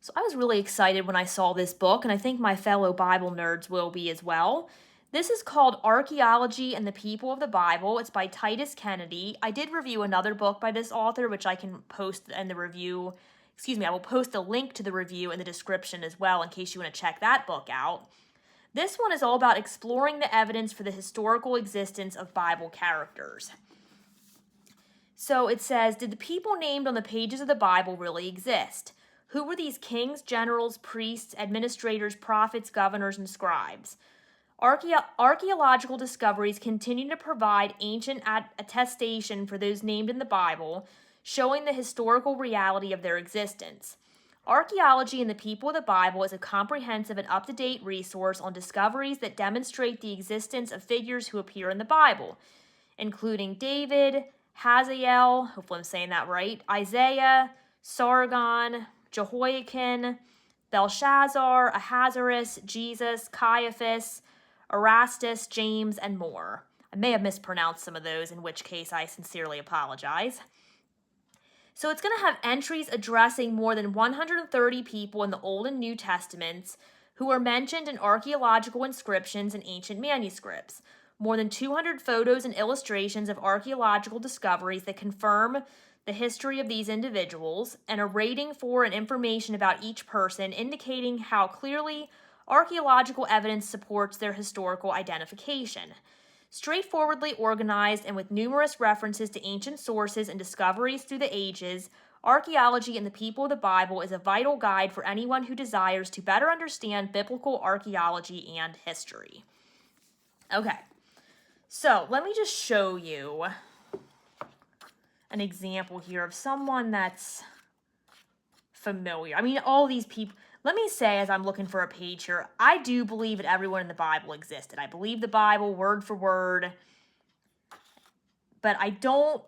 So I was really excited when I saw this book, and I think my fellow Bible nerds will be as well. This is called Archaeology and the People of the Bible. It's by Titus Kennedy. I did review another book by this author, which I can post in the review. I will post a link to the review in the description as well in case you want to check that book out. This one is all about exploring the evidence for the historical existence of Bible characters. So it says, did the people named on the pages of the Bible really exist? Who were these kings, generals, priests, administrators, prophets, governors, and scribes? Archaeological discoveries continue to provide ancient attestation for those named in the Bible, showing the historical reality of their existence. Archaeology and the People of the Bible is a comprehensive and up-to-date resource on discoveries that demonstrate the existence of figures who appear in the Bible, including David, Hazael, hopefully I'm saying that right, Isaiah, Sargon, Jehoiakim, Belshazzar, Ahasuerus, Jesus, Caiaphas, Erastus, James, and more. I may have mispronounced some of those, in which case I sincerely apologize. So it's going to have entries addressing more than 130 people in the Old and New Testaments who are mentioned in archaeological inscriptions and ancient manuscripts. More than 200 photos and illustrations of archaeological discoveries that confirm the history of these individuals, and a rating for and information about each person indicating how clearly archaeological evidence supports their historical identification. Straightforwardly organized and with numerous references to ancient sources and discoveries through the ages, Archaeology and the People of the Bible is a vital guide for anyone who desires to better understand biblical archaeology and history. Okay. So let me just show you an example here of someone that's familiar. I mean, all these people, let me say as I'm looking for a page here, I do believe that everyone in the Bible existed. I believe the Bible word for word, but I don't,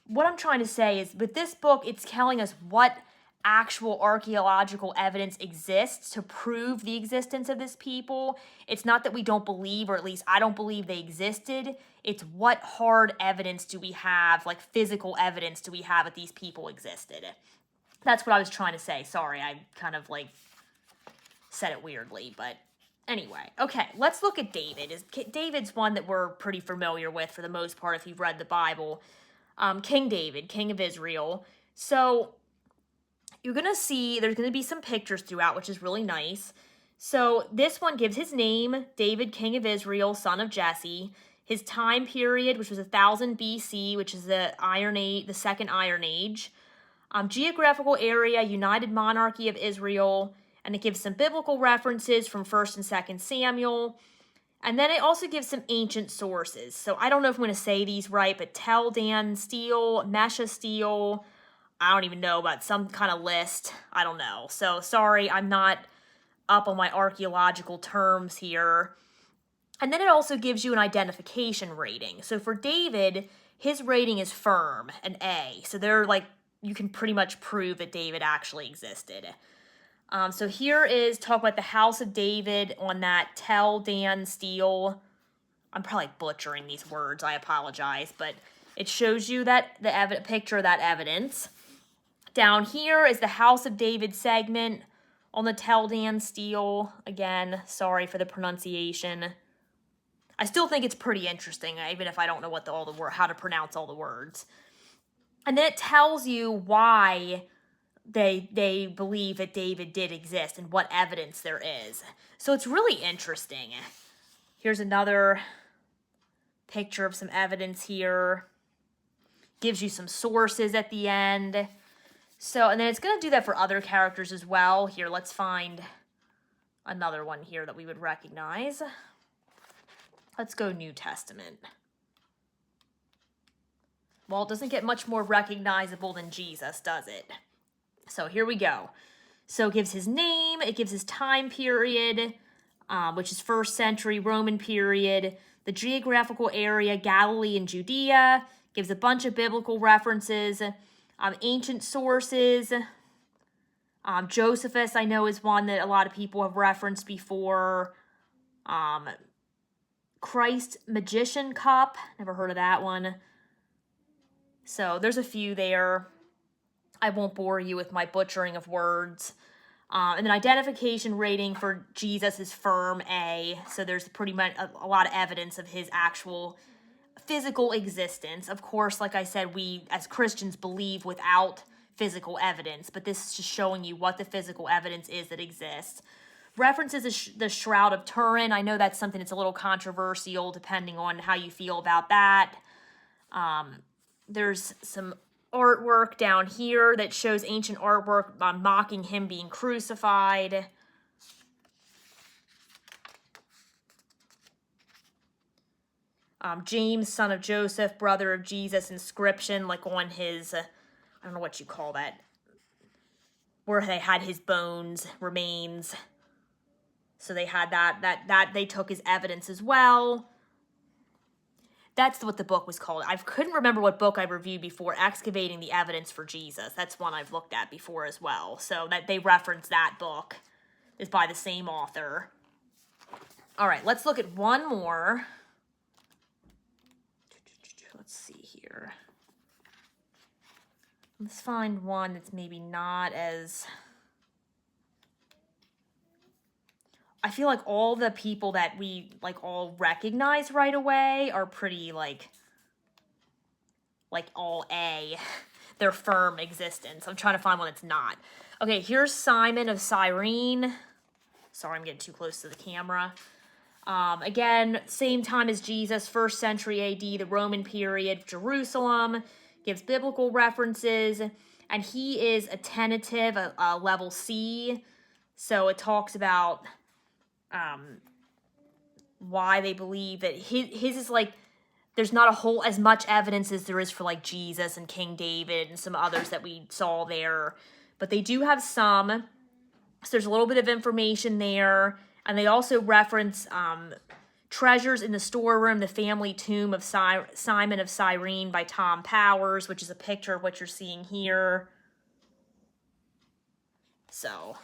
what I'm trying to say is with this book, it's telling us what actual archaeological evidence exists to prove the existence of this people. It's not that we don't believe, or at least I don't believe they existed. It's what hard evidence do we have, like physical evidence do we have that these people existed. That's what I was trying to say. Sorry, I kind of like said it weirdly, but anyway. Okay, let's look at David. David's one that we're pretty familiar with for the most part if you've read the Bible. King David, king of Israel. So you're going to see there's going to be some pictures throughout, which is really nice. So this one gives his name, David, king of Israel, son of Jesse. His time period, which was 1000 BC, which is the Iron Age, the Second Iron Age. Geographical area, United Monarchy of Israel. And it gives some biblical references from 1st and 2nd Samuel. And then it also gives some ancient sources. So I don't know if I'm going to say these right, but Tel Dan steel, Mesha steel, I don't even know, about some kind of list. I don't know. So sorry, I'm not up on my archaeological terms here. And then it also gives you an identification rating. So for David, his rating is firm, an A. So they're like, you can pretty much prove that David actually existed. So here is talk about the house of David on that Tel Dan steel. I'm probably butchering these words. I apologize, but it shows you that the picture of that evidence. Down here is the House of David segment on the Tel Dan steel. Again, sorry for the pronunciation. I still think it's pretty interesting, even if I don't know what how to pronounce all the words. And then it tells you why they believe that David did exist and what evidence there is. So it's really interesting. Here's another picture of some evidence here. Gives you some sources at the end. So, and then it's going to do that for other characters as well. Here, let's find another one here that we would recognize. Let's go New Testament. Well, it doesn't get much more recognizable than Jesus, does it? So here we go. So it gives his name, it gives his time period, which is 1st century Roman period, the geographical area, Galilee and Judea, gives a bunch of biblical references, ancient sources. Josephus, I know, is one that a lot of people have referenced before. Christ Magician Cup, never heard of that one. So there's a few there. I won't bore you with my butchering of words. And then identification rating for Jesus is firm A. So there's pretty much a lot of evidence of his actual physical existence. Of course, like I said, we as Christians believe without physical evidence, but this is just showing you what the physical evidence is that exists. References the Shroud of Turin. I know that's something that's a little controversial depending on how you feel about that. There's some artwork down here that shows ancient artwork mocking him being crucified. James, son of Joseph, brother of Jesus, inscription like on his, I don't know what you call that, where they had his bones, remains. So they had that they took as evidence as well. That's what the book was called. I couldn't remember what book I reviewed before, Excavating the Evidence for Jesus. That's one I've looked at before as well. So that they reference that book is by the same author. All right, let's look at one more. Let's see here. Let's find one that's maybe not as... I feel like all the people that we all recognize right away are pretty like all A. Their firm existence. I'm trying to find one that's not. Okay, here's Simon of Cyrene. Sorry, I'm getting too close to the camera. Again, same time as Jesus, 1st century AD, the Roman period, Jerusalem, gives biblical references, and he is a tentative, a level C. So it talks about why they believe that his is like, there's not a whole as much evidence as there is for like Jesus and King David and some others that we saw there, but they do have some. So there's a little bit of information there, and they also reference Treasures in the Storeroom, the Family Tomb of Simon of Cyrene by Tom Powers, which is a picture of what you're seeing here. So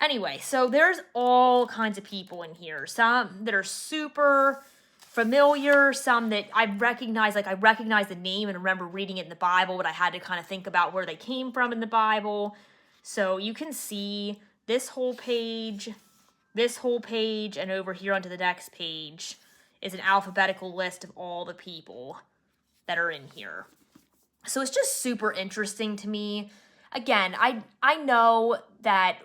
anyway, so there's all kinds of people in here. Some that are super familiar, some that I recognize, like I recognize the name and remember reading it in the Bible, but I had to kind of think about where they came from in the Bible. So you can see this whole page, and over here onto the next page is an alphabetical list of all the people that are in here. So it's just super interesting to me. Again, I know that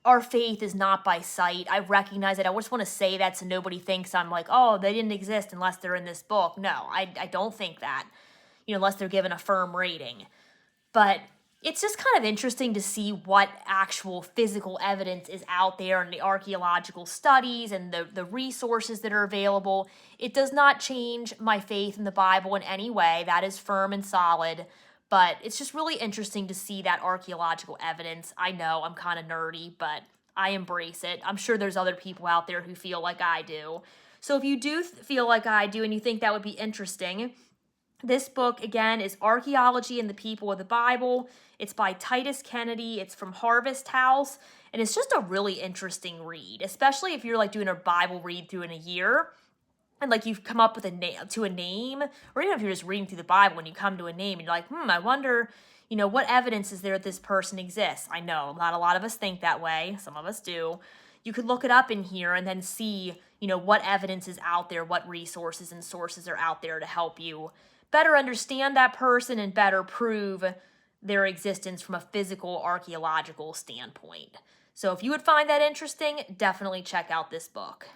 our faith is not by sight. I recognize it. I just want to say that so nobody thinks I'm like, oh, they didn't exist unless they're in this book. No, I don't think that, unless they're given a firm rating. But it's just kind of interesting to see what actual physical evidence is out there in the archaeological studies and the resources that are available. It does not change my faith in the Bible in any way. That is firm and solid. But it's just really interesting to see that archaeological evidence. I know I'm kind of nerdy, but I embrace it. I'm sure there's other people out there who feel like I do. So if you do feel like I do and you think that would be interesting, this book, again, is Archaeology and the People of the Bible. It's by Titus Kennedy. It's from Harvest House. And it's just a really interesting read, especially if you're like doing a Bible read through in a year. And like you've come up with a name, or even if you're just reading through the Bible and you come to a name and you're like, I wonder, what evidence is there that this person exists? I know not a lot of us think that way. Some of us do. You could look it up in here and then see, what evidence is out there, what resources and sources are out there to help you better understand that person and better prove their existence from a physical archaeological standpoint. So if you would find that interesting, definitely check out this book.